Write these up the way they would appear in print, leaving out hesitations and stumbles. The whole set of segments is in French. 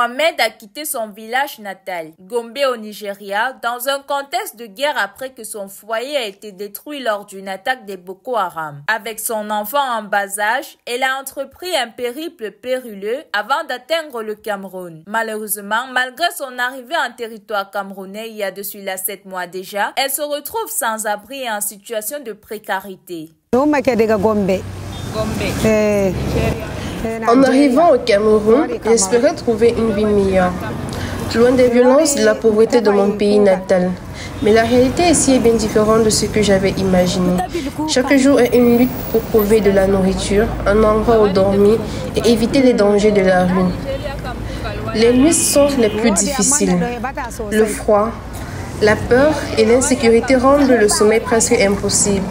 Mohamed a quitté son village natal, Gombe au Nigeria, dans un contexte de guerre après que son foyer a été détruit lors d'une attaque des Boko Haram. Avec son enfant en bas âge, elle a entrepris un périple périlleux avant d'atteindre le Cameroun. Malheureusement, malgré son arrivée en territoire camerounais il y a de cela 7 mois déjà, elle se retrouve sans abri et en situation de précarité. En arrivant au Cameroun, j'espérais trouver une vie meilleure, loin des violences et de la pauvreté de mon pays natal. Mais la réalité ici est bien différente de ce que j'avais imaginé. Chaque jour est une lutte pour trouver de la nourriture, un endroit où dormir et éviter les dangers de la rue. Les nuits sont les plus difficiles. Le froid, la peur et l'insécurité rendent le sommeil presque impossible.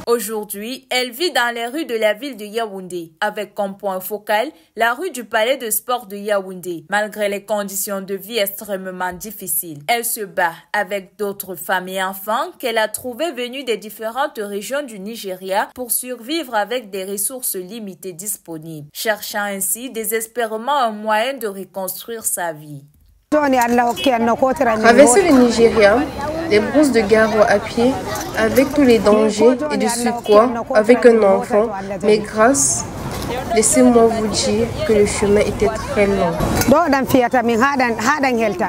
Aujourd'hui, elle vit dans les rues de la ville de Yaoundé, avec comme point focal la rue du palais de sport de Yaoundé. Malgré les conditions de vie extrêmement difficiles, elle se bat avec d'autres femmes et enfants qu'elle a trouvés venus des différentes régions du Nigeria pour survivre avec des ressources limitées disponibles, cherchant ainsi désespérément un moyen de reconstruire sa vie. Traverser le Nigeria, les brousses de Garo à pied, avec tous les dangers et de surcroît avec un enfant, mais grâce, laissez-moi vous dire que le chemin était très long.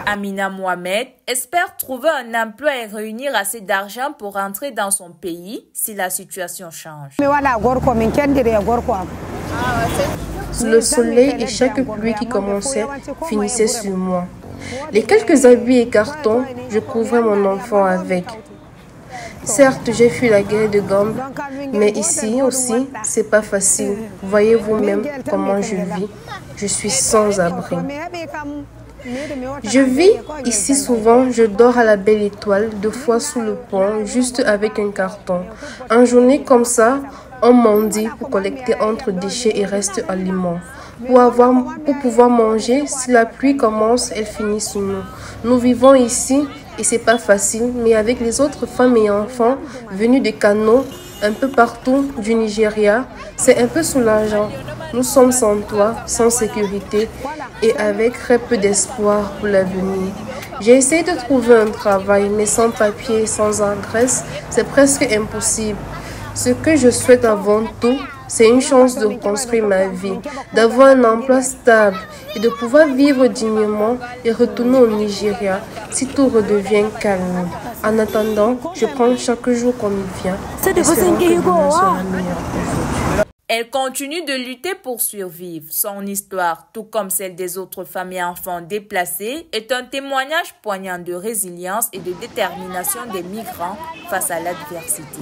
Amina Mohamed espère trouver un emploi et réunir assez d'argent pour rentrer dans son pays si la situation change. Le soleil et chaque pluie qui commençait finissaient sur moi. Les quelques habits et cartons, je couvrais mon enfant avec. Certes, j'ai fui la guerre de Gombe, mais ici aussi, c'est pas facile. Voyez vous-même comment je vis. Je suis sans abri. Je vis ici souvent, je dors à la Belle Étoile, 2 fois sous le pont, juste avec un carton. En journée comme ça, on mendie pour collecter entre déchets et restes aliments. Pour pouvoir manger, si la pluie commence, elle finit sur nous. Nous vivons ici et c'est pas facile, mais avec les autres femmes et enfants venus de Kano, un peu partout du Nigeria, c'est un peu soulageant. Nous sommes sans toit, sans sécurité et avec très peu d'espoir pour l'avenir. J'ai essayé de trouver un travail, mais sans papier et sans adresse, c'est presque impossible. Ce que je souhaite avant tout, c'est une chance de reconstruire ma vie, d'avoir un emploi stable et de pouvoir vivre dignement et retourner au Nigeria si tout redevient calme. En attendant, je prends chaque jour comme il vient, espérant que demain sera meilleur qu'aujourd'hui. Elle continue de lutter pour survivre. Son histoire, tout comme celle des autres femmes et enfants déplacés, est un témoignage poignant de résilience et de détermination des migrants face à l'adversité.